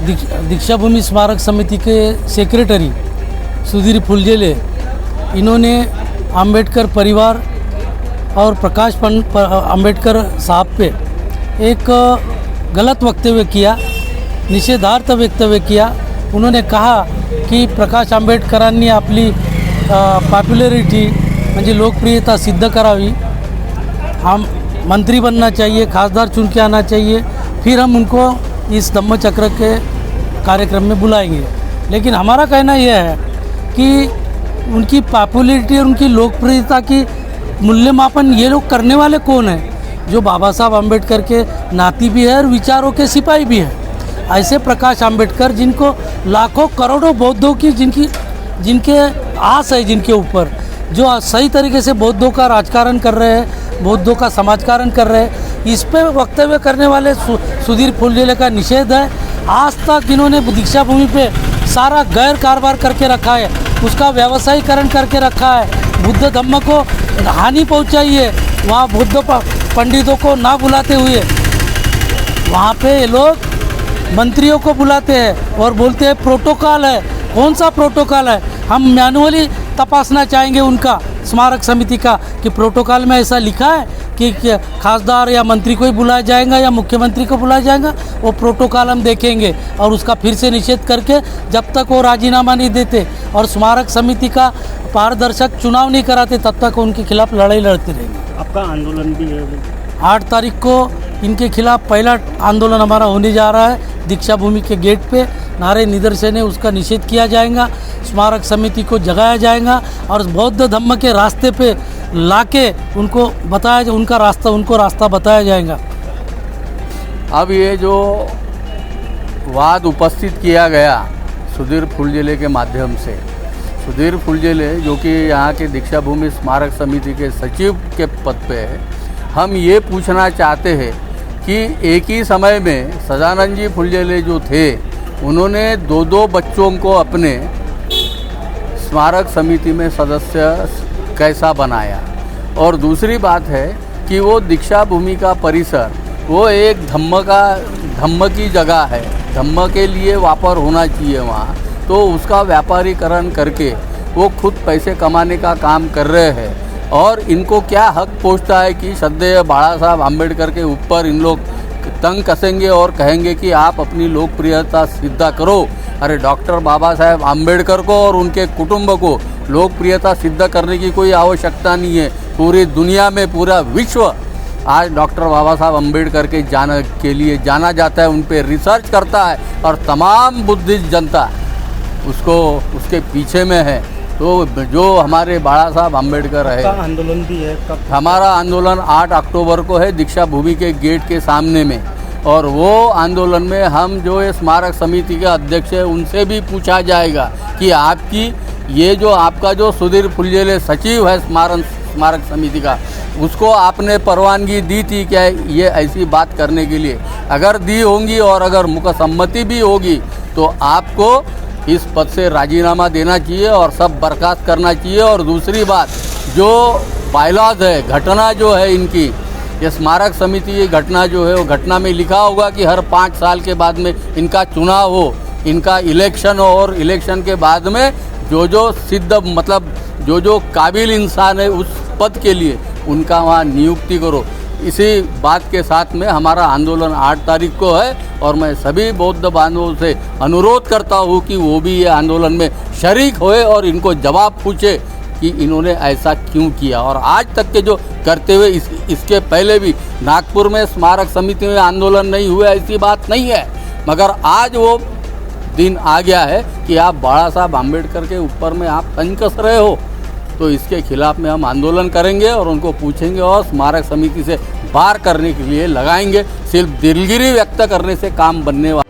दीक्षाभूमि स्मारक समिति के सेक्रेटरी सुधीर फुलझेले, इन्होंने अंबेडकर परिवार और प्रकाश अंबेडकर साहब पे एक गलत वक्तव्य किया, निषेधार्थ वक्तव्य किया। उन्होंने कहा की प्रकाश आंबेडकरांनी आपली पॉप्युलरिटी म्हणजे लोकप्रियता सिद्ध करावी, हम मंत्री बनना चाहिए, खासदार चुन के आना चाहिए, फिर हम उनको इस धम्मचक्र के कार्यक्रम में बुलाएंगे। लेकिन हमारा कहना यह है कि उनकी पॉपुलैरिटी और उनकी लोकप्रियता की मूल्यमापन ये लोग करने वाले कौन हैं? जो बाबा साहब आम्बेडकर के नाती भी है और विचारों के सिपाही भी हैं। ऐसे प्रकाश आम्बेडकर जिनको लाखों करोड़ों बौद्धों की जिनके आस है, जिनके ऊपर, जो सही तरीके से बौद्धों का राजकारण कर रहे हैं, बौद्धों का समाजकारण कर रहे हैं, इस पे वक्तव्य करने वाले सुधीर फुलझेले का निषेध है। आज तक इन्होंने दीक्षाभूमि पे सारा गैर कारोबार करके रखा है, उसका व्यवसायीकरण करके रखा है, बुद्ध धम्म को हानि पहुंचाई है। वहाँ बुद्ध पंडितों को ना बुलाते हुए वहाँ पे ये लोग मंत्रियों को बुलाते हैं और बोलते हैं प्रोटोकॉल है। कौन सा प्रोटोकॉल है? हम मैनुअली तपासना चाहेंगे उनका स्मारक समिति का कि प्रोटोकॉल में ऐसा लिखा है कि खासदार या मंत्री को ही बुलाया जाएगा या मुख्यमंत्री को बुलाया जाएगा। वो प्रोटोकॉल हम देखेंगे और उसका फिर से निषेध करके जब तक वो राजीनामा नहीं देते और स्मारक समिति का पारदर्शक चुनाव नहीं कराते तब तक उनके खिलाफ लड़ाई लड़ते रहेंगे। आपका आंदोलन भी है? 8 तारीख को इनके खिलाफ पहला आंदोलन हमारा होने जा रहा है। दीक्षाभूमि के गेट पे नारे निदर्शन है, उसका निषेध किया जाएगा, स्मारक समिति को जगाया जाएगा और बौद्ध धम्म के रास्ते पे लाके उनको बताया, उनको रास्ता बताया जाएगा। अब ये जो वाद उपस्थित किया गया सुधीर फुलझेले के माध्यम से, सुधीर फुलझेले जो कि यहाँ के दीक्षाभूमि स्मारक समिति के सचिव के पद पे है, हम ये पूछना चाहते हैं कि एक ही समय में सदानंद जी फुलझेले जो थे उन्होंने 2 बच्चों को अपने स्मारक समिति में सदस्य कैसा बनाया। और दूसरी बात है कि वो दीक्षाभूमि का परिसर वो एक धम्म की जगह है, धम्म के लिए वापर होना चाहिए वहाँ, तो उसका व्यापारीकरण करके वो खुद पैसे कमाने का काम कर रहे हैं। और इनको क्या हक पहुँचता है कि श्रद्धेय बाबा साहब आम्बेडकर के ऊपर इन लोग तंग कसेंगे और कहेंगे कि आप अपनी लोकप्रियता सिद्ध करो। अरे डॉक्टर बाबा साहब आम्बेडकर को और उनके कुटुंब को लोकप्रियता सिद्ध करने की कोई आवश्यकता नहीं है। पूरी दुनिया में पूरा विश्व आज डॉक्टर बाबा साहब आम्बेडकर के लिए जाना जाता है, उन पर रिसर्च करता है और तमाम बुद्धिस्ट जनता उसके पीछे में है। तो जो हमारे बाबा साहब आम्बेडकर है, आंदोलन भी है कब? हमारा आंदोलन 8 अक्टूबर को है दीक्षाभूमि के गेट के सामने में। और वो आंदोलन में हम जो ये स्मारक समिति के अध्यक्ष है उनसे भी पूछा जाएगा कि आपकी ये जो आपका जो सुधीर फुलझेले सचिव है स्मारक समिति का, उसको आपने परवानगी दी थी क्या ये ऐसी बात करने के लिए? अगर दी होंगी और अगर मुकसम्मति भी होगी तो आपको इस पद से राजीनामा देना चाहिए और सब बर्खास्त करना चाहिए। और दूसरी बात, जो बायलॉज है, घटना जो है इनकी, ये स्मारक समिति की घटना जो है वो घटना में लिखा होगा कि हर 5 साल के बाद में इनका चुनाव हो, इनका इलेक्शन हो और इलेक्शन के बाद में जो सिद्ध मतलब जो काबिल इंसान है उस पद के लिए उनका वहाँ नियुक्ति करो। इसी बात के साथ में हमारा आंदोलन 8 तारीख को है और मैं सभी बौद्ध बांधवों से अनुरोध करता हूँ कि वो भी ये आंदोलन में शरीक होए और इनको जवाब पूछे कि इन्होंने ऐसा क्यों किया। और आज तक के जो करते हुए इसके पहले भी नागपुर में स्मारक समिति में आंदोलन नहीं हुए, ऐसी बात नहीं है, मगर आज वो दिन आ गया है कि आप बाबा साहब आम्बेडकर के ऊपर में आप तंज कस रहे हो। तो इसके खिलाफ में हम आंदोलन करेंगे और उनको पूछेंगे और स्मारक समिति से बाहर करने के लिए लगाएंगे। सिर्फ दिलगिरी व्यक्त करने से काम बनने वाला